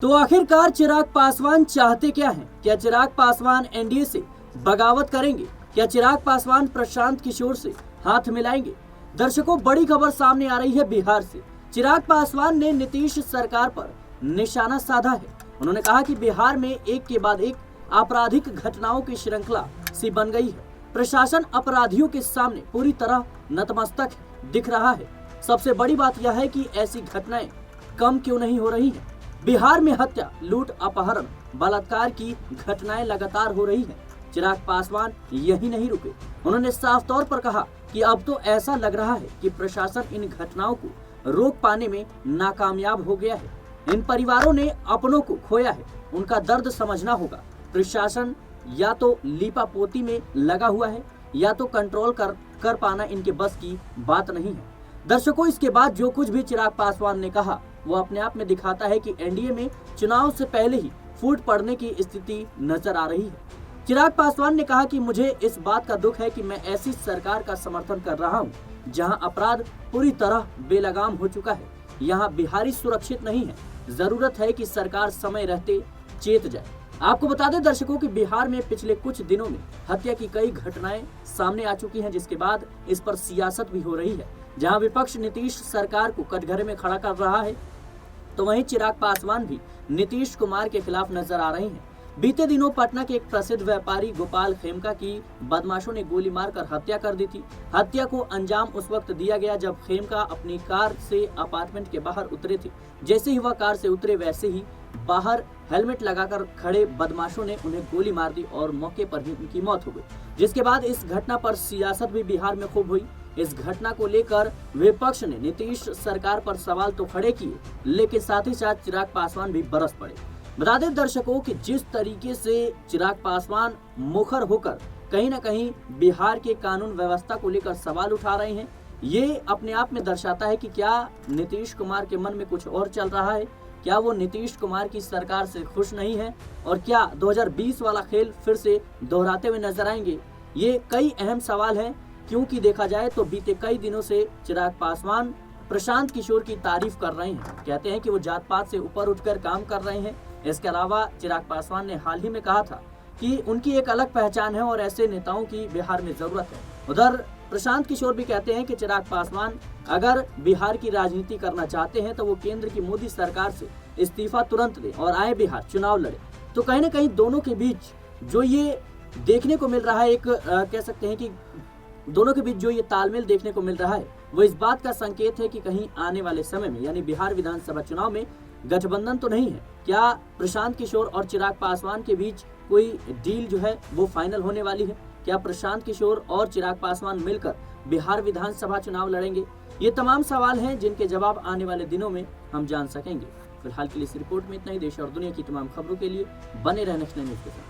तो आखिरकार चिराग पासवान चाहते क्या हैं? क्या चिराग पासवान एनडीए से बगावत करेंगे? क्या चिराग पासवान प्रशांत किशोर से हाथ मिलाएंगे? दर्शकों, बड़ी खबर सामने आ रही है बिहार से। चिराग पासवान ने नीतीश सरकार पर निशाना साधा है। उन्होंने कहा कि बिहार में एक के बाद एक आपराधिक घटनाओं की श्रृंखला सी बन गई है। प्रशासन अपराधियों के सामने पूरी तरह नतमस्तक दिख रहा है। सबसे बड़ी बात यह है कि ऐसी घटनाएं कम क्यों नहीं हो रही हैं। बिहार में हत्या, लूट, अपहरण, बलात्कार की घटनाएं लगातार हो रही हैं। चिराग पासवान यही नहीं रुके। उन्होंने साफ तौर पर कहा कि अब तो ऐसा लग रहा है कि प्रशासन इन घटनाओं को रोक पाने में नाकामयाब हो गया है। इन परिवारों ने अपनों को खोया है, उनका दर्द समझना होगा। प्रशासन या तो लीपापोती में लगा हुआ है या तो कंट्रोल कर पाना इनके बस की बात नहीं है। दर्शकों, इसके बाद जो कुछ भी चिराग पासवान ने कहा वो अपने आप में दिखाता है कि एनडीए में चुनाव से पहले ही फूट पड़ने की स्थिति नजर आ रही है। चिराग पासवान ने कहा कि मुझे इस बात का दुख है कि मैं ऐसी सरकार का समर्थन कर रहा हूं जहां अपराध पूरी तरह बेलगाम हो चुका है। यहां बिहारी सुरक्षित नहीं है। जरूरत है कि सरकार समय रहते चेत जाए। आपको बता दें दर्शकों कि बिहार में पिछले कुछ दिनों में हत्या की कई घटनाएं सामने आ चुकी हैं, जिसके बाद इस पर सियासत भी हो रही है। जहां विपक्ष नीतीश सरकार को कटघरे में खड़ा कर रहा है, तो वहीं चिराग पासवान भी नीतीश कुमार के खिलाफ नजर आ रहे हैं। बीते दिनों पटना के एक प्रसिद्ध व्यापारी गोपाल खेमका की बदमाशों ने गोली मारकर हत्या कर दी थी। हत्या को अंजाम उस वक्त दिया गया जब खेमका अपनी कार से अपार्टमेंट के बाहर उतरे थे। जैसे ही वह कार से उतरे वैसे ही बाहर हेलमेट लगाकर खड़े बदमाशों ने उन्हें गोली मार दी और मौके पर ही उनकी मौत हो गई। जिसके बाद इस घटना पर सियासत भी बिहार में खूब हुई। इस घटना को लेकर विपक्ष ने नीतीश सरकार पर सवाल तो खड़े किए, लेकिन साथ ही साथ चिराग पासवान भी बरस पड़े। बता दें दर्शकों कि जिस तरीके से चिराग पासवान मुखर होकर कहीं न कहीं बिहार के कानून व्यवस्था को लेकर सवाल उठा रहे हैं, ये अपने आप में दर्शाता है कि क्या नीतीश कुमार के मन में कुछ और चल रहा है। क्या वो नीतीश कुमार की सरकार से खुश नहीं है और क्या 2020 वाला खेल फिर से दोहराते हुए नजर आएंगे? ये कई अहम सवाल हैं, क्योंकि देखा जाए तो बीते कई दिनों से चिराग पासवान प्रशांत किशोर की तारीफ कर रहे हैं। कहते हैं कि वो जात पात से ऊपर उठकर काम कर रहे हैं। इसके अलावा चिराग पासवान ने हाल ही में कहा था कि उनकी एक अलग पहचान है और ऐसे नेताओं की बिहार में जरूरत है। उधर प्रशांत किशोर भी कहते हैं कि चिराग पासवान अगर बिहार की राजनीति करना चाहते हैं तो वो केंद्र की मोदी सरकार से इस्तीफा तुरंत दें और आए बिहार चुनाव लड़े। तो कहीं न कहीं दोनों के बीच जो ये देखने को मिल रहा है, एक कह सकते हैं कि दोनों के बीच जो ये तालमेल देखने को मिल रहा है, वो इस बात का संकेत है कि कहीं आने वाले समय में यानी बिहार विधानसभा चुनाव में गठबंधन तो नहीं है। क्या प्रशांत किशोर और चिराग पासवान के बीच कोई डील जो है वो फाइनल होने वाली है? क्या प्रशांत किशोर और चिराग पासवान मिलकर बिहार विधानसभा चुनाव लड़ेंगे? ये तमाम सवाल हैं जिनके जवाब आने वाले दिनों में हम जान सकेंगे। फिलहाल के लिए इस रिपोर्ट में इतना ही। देश और दुनिया की तमाम खबरों के लिए बने रहने नेक्स्ट न्यूज़ के साथ।